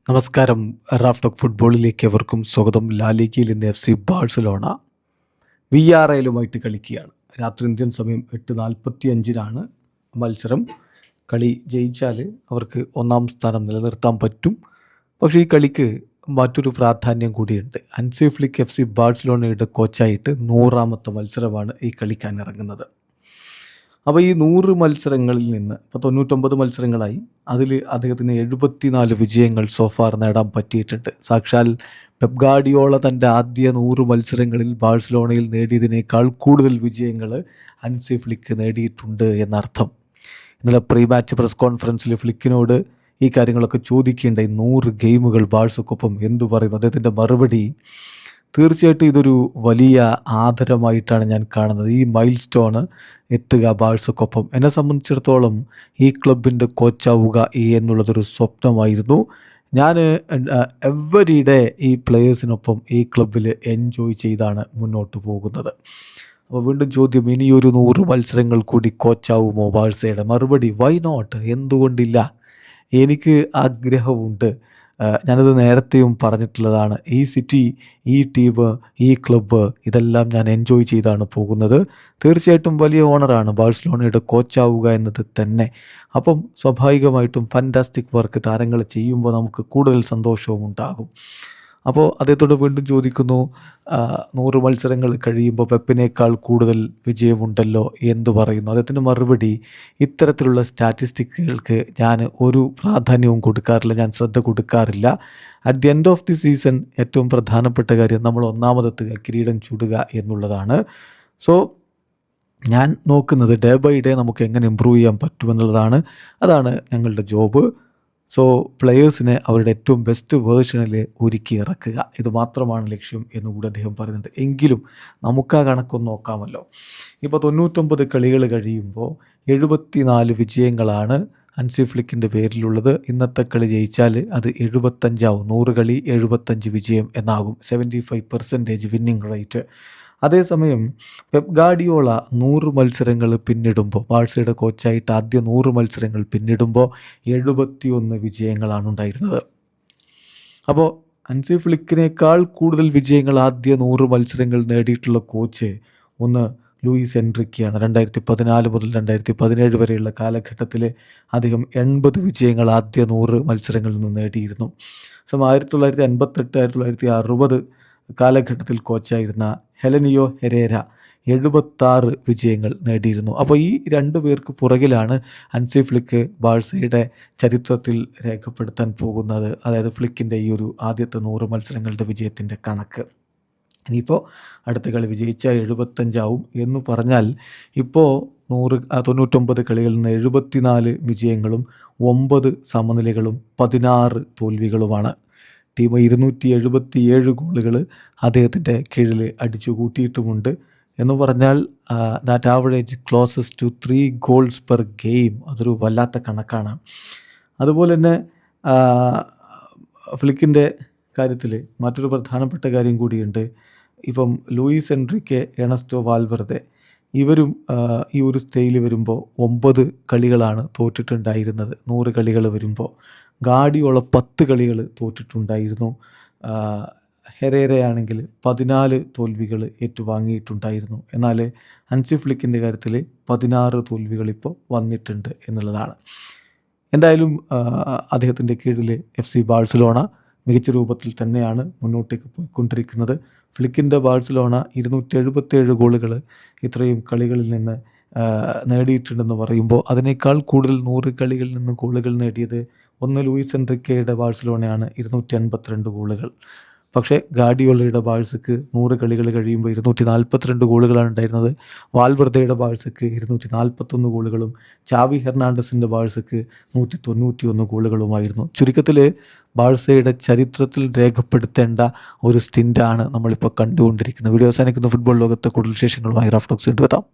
നമസ്കാരം. Raf talk ഫുട്ബോളിലേക്ക് എവർക്കും സ്വാഗതം. ലാലിഗയിൽ ഇന്ന് FC ബാഴ്സലോണ വിയ്യാറയലുമായിട്ട് കളിക്കുകയാണ്. രാത്രി ഇന്ത്യൻ സമയം 8:45 മത്സരം. കളി ജയിച്ചാൽ അവർക്ക് ഒന്നാം സ്ഥാനം നിലനിർത്താൻ പറ്റും. പക്ഷേ ഈ കളിക്ക് മറ്റൊരു പ്രാധാന്യം കൂടിയുണ്ട്. ഹൻസി ഫ്ലിക്ക് FC ബാഴ്സലോണയുടെ കോച്ചായിട്ട് 100ാമത്തെ മത്സരമാണ് ഈ കളിക്കാൻ ഇറങ്ങുന്നത്. അപ്പോൾ ഈ 100 മത്സരങ്ങളിൽ നിന്ന് ഇപ്പോൾ 99 മത്സരങ്ങളായി. അതിൽ അദ്ദേഹത്തിന് 74 വിജയങ്ങൾ സോഫാർ നേടാൻ പറ്റിയിട്ടുണ്ട്. സാക്ഷാൽ പെപ് ഗാർഡിയോള തൻ്റെ ആദ്യ 100 മത്സരങ്ങളിൽ ബാഴ്സലോണയിൽ നേടിയതിനേക്കാൾ കൂടുതൽ വിജയങ്ങൾ ഹൻസി ഫ്ലിക്ക് നേടിയിട്ടുണ്ട് എന്നർത്ഥം. ഇന്നലെ പ്രീ മാച്ച് പ്രസ് കോൺഫറൻസിൽ ഫ്ലിക്കിനോട് ഈ കാര്യങ്ങളൊക്കെ ചോദിക്കേണ്ടായി. 100 ഗെയിമുകൾ ബാഴ്സക്കൊപ്പം എന്തു പറയുന്നു? അദ്ദേഹത്തിൻ്റെ മറുപടി, തീർച്ചയായിട്ടും ഇതൊരു വലിയ ആദരമായിട്ടാണ് ഞാൻ കാണുന്നത്. ഈ മൈൽ സ്റ്റോൺ എത്തുക ബാഴ്സക്കൊപ്പം എന്നെ സംബന്ധിച്ചിടത്തോളം ഈ ക്ലബിൻ്റെ കോച്ചാവുക എന്നുള്ളതൊരു സ്വപ്നമായിരുന്നു. ഞാൻ എവരി ഡേ ഈ പ്ലെയേഴ്സിനൊപ്പം ഈ ക്ലബിൽ എൻജോയ് ചെയ്താണ് മുന്നോട്ട് പോകുന്നത്. അപ്പോൾ വീണ്ടും ചോദ്യം, ഇനിയൊരു 100 മത്സരങ്ങൾ കൂടി കോച്ചാവുമോ ബാഴ്സയുടെ? മറുപടി, വൈ നോട്ട്, എന്തുകൊണ്ടില്ല? എനിക്ക് ആഗ്രഹമുണ്ട്. ഞാനത് നേരത്തെയും പറഞ്ഞിട്ടുള്ളതാണ്. ഈ സിറ്റി, ഈ ടീം, ഈ ക്ലബ്ബ് ഇതെല്ലാം ഞാൻ എൻജോയ് ചെയ്താണ് പോകുന്നത്. തീർച്ചയായിട്ടും വലിയ ഓണറാണ് ബാഴ്സലോണയുടെ കോച്ചാവുക എന്നത് തന്നെ. അപ്പം സ്വാഭാവികമായിട്ടും ഫാൻറ്റാസ്റ്റിക് വർക്ക് താരങ്ങൾ ചെയ്യുമ്പോൾ നമുക്ക് കൂടുതൽ സന്തോഷവും ഉണ്ടാകും. അപ്പോൾ അദ്ദേഹത്തോട് വീണ്ടും ചോദിക്കുന്നു, 100 മത്സരങ്ങൾ കഴിയുമ്പോൾ പെപ്പിനേക്കാൾ കൂടുതൽ വിജയമുണ്ടല്ലോ എന്തു പറയുന്നു? അദ്ദേഹത്തിൻ്റെ മറുപടി, ഇത്തരത്തിലുള്ള സ്റ്റാറ്റിസ്റ്റിക്കുകൾക്ക് ഞാൻ ഒരു പ്രാധാന്യവും കൊടുക്കാറില്ല, ഞാൻ ശ്രദ്ധ കൊടുക്കാറില്ല. At the end of the season ഏറ്റവും പ്രധാനപ്പെട്ട കാര്യം നമ്മൾ ഒന്നാമതെത്തുക, കിരീടം ചൂടുക എന്നുള്ളതാണ്. സോ ഞാൻ നോക്കുന്നത് ഡേ ബൈ ഡേ നമുക്ക് എങ്ങനെ ഇമ്പ്രൂവ് ചെയ്യാൻ പറ്റുമെന്നുള്ളതാണ്. അതാണ് ഞങ്ങളുടെ ജോബ്. സോ പ്ലെയേഴ്സിനെ അവരുടെ ഏറ്റവും ബെസ്റ്റ് വേർഷനിൽ ഒരുക്കി ഇറക്കുക, ഇത് മാത്രമാണ് ലക്ഷ്യം എന്നുകൂടി അദ്ദേഹം പറയുന്നുണ്ട്. എങ്കിലും നമുക്ക് ആ കണക്കൊന്ന് നോക്കാമല്ലോ. ഇപ്പോൾ 99 കളികൾ കഴിയുമ്പോൾ 74 വിജയങ്ങളാണ് ഹൻസി ഫ്ലിക്കിൻ്റെ പേരിലുള്ളത്. ഇന്നത്തെ കളി ജയിച്ചാൽ അത് 75 ആവും. 100 കളി 75 വിജയം എന്നാകും. 75% വിന്നിങ് റേറ്റ്. അതേസമയം പെപ് ഗാർഡിയോള 100 മത്സരങ്ങൾ പിന്നിടുമ്പോൾ, ബാഴ്സയുടെ കോച്ചായിട്ട് ആദ്യ 100 മത്സരങ്ങൾ പിന്നിടുമ്പോൾ 71 വിജയങ്ങളാണ് ഉണ്ടായിരുന്നത്. അപ്പോൾ ഹൻസി ഫ്ലിക്കിനേക്കാൾ കൂടുതൽ വിജയങ്ങൾ ആദ്യ 100 മത്സരങ്ങൾ നേടിയിട്ടുള്ള കോച്ച് ഒന്ന് ലൂയിസ് എൻറിക്കെയാണ്. 2014 മുതൽ 2017 വരെയുള്ള കാലഘട്ടത്തിൽ അദ്ദേഹം 80 വിജയങ്ങൾ ആദ്യ 100 മത്സരങ്ങളിൽ നിന്ന് നേടിയിരുന്നു. 1958, 1960 കാലഘട്ടത്തിൽ കോച്ചായിരുന്ന ഹെലനിയോ ഹെരേര 76 വിജയങ്ങൾ നേടിയിരുന്നു. അപ്പോൾ ഈ 2 പേർക്ക് പുറകിലാണ് ഹൻസി ഫ്ലിക്ക് ബാഴ്സയുടെ ചരിത്രത്തിൽ രേഖപ്പെടുത്താൻ പോകുന്നത്. അതായത് ഫ്ലിക്കിൻ്റെ ഈ ഒരു ആദ്യത്തെ 100 മത്സരങ്ങളുടെ വിജയത്തിൻ്റെ കണക്ക്. ഇനിയിപ്പോൾ അടുത്ത കളി വിജയിച്ചാൽ 75 ആവും എന്ന് പറഞ്ഞാൽ ഇപ്പോൾ 99 കളികളിൽ നിന്ന് 74 വിജയങ്ങളും 9 സമനിലകളും 16 തോൽവികളുമാണ്. ടീം 277 ഗോളുകൾ അദ്ദേഹത്തിൻ്റെ കീഴിൽ അടിച്ചു കൂട്ടിയിട്ടുമുണ്ട്. എന്ന് പറഞ്ഞാൽ that average closes to 3 goals per game. അതൊരു വല്ലാത്ത കണക്കാണ്. അതുപോലെ തന്നെ ഫ്ലിക്കിൻ്റെ കാര്യത്തിൽ മറ്റൊരു പ്രധാനപ്പെട്ട കാര്യം കൂടിയുണ്ട്. ഇപ്പം ലൂയിസ് എൻറിക്കെ, എണസ്റ്റോ വാൽവെർദെ ഇവരും ഈ ഒരു സ്റ്റേയിൽ വരുമ്പോൾ 9 കളികളാണ് തോറ്റിട്ടുണ്ടായിരുന്നത് 100 കളികൾ വരുമ്പോൾ. ഗാർഡിയോള 10 കളികൾ തോറ്റിട്ടുണ്ടായിരുന്നു. ഹെരേരയാണെങ്കിൽ 14 തോൽവികൾ ഏറ്റുവാങ്ങിയിട്ടുണ്ടായിരുന്നു. എന്നാൽ ഹൻസി ഫ്ലിക്കിൻ്റെ കാര്യത്തിൽ 16 തോൽവികൾ ഇപ്പോൾ വന്നിട്ടുണ്ട് എന്നുള്ളതാണ്. എന്തായാലും അദ്ദേഹത്തിൻ്റെ കീഴിൽ FC ബാഴ്സലോണ മികച്ച രൂപത്തിൽ തന്നെയാണ് മുന്നോട്ടേക്ക് പോയിക്കൊണ്ടിരിക്കുന്നത്. ഫ്ലിക്കിൻ്റെ ബാഴ്സലോണ 277 ഗോളുകൾ ഇത്രയും കളികളിൽ നിന്ന് നേടിയിട്ടുണ്ടെന്ന് പറയുമ്പോൾ അതിനേക്കാൾ കൂടുതൽ 100 കളികളിൽ നിന്ന് ഗോളുകൾ നേടിയത് ഒന്ന് ലൂയിസ് എൻറിക്കയുടെ ബാഴ്സലോണയാണ്, 282 ഗോളുകൾ. പക്ഷേ ഗാർഡിയോളയുടെ ബാഴ്സക്ക് 100 കളികൾ കഴിയുമ്പോൾ 242 ഗോളുകളാണ് ഉണ്ടായിരുന്നത്. വാൽവെർദയുടെ ബാഴ്സക്ക് 241 ഗോളുകളും ചാവി ഹെർണാണ്ടസിൻ്റെ ബാഴ്സക്ക് 191 ഗോളുകളുമായിരുന്നു. ചുരുക്കത്തിൽ ബാഴ്സയുടെ ചരിത്രത്തിൽ രേഖപ്പെടുത്തേണ്ട ഒരു സ്റ്റിൻ്റാണ് നമ്മളിപ്പോൾ കണ്ടുകൊണ്ടിരിക്കുന്നത്. വീഡിയോ അവസാനിക്കുന്ന ഫുട്ബോൾ ലോകത്തെ കൂടുതൽ വിശേഷങ്ങളുമായി റാഫ് ടോക്സ് കൊണ്ടുവെത്താം.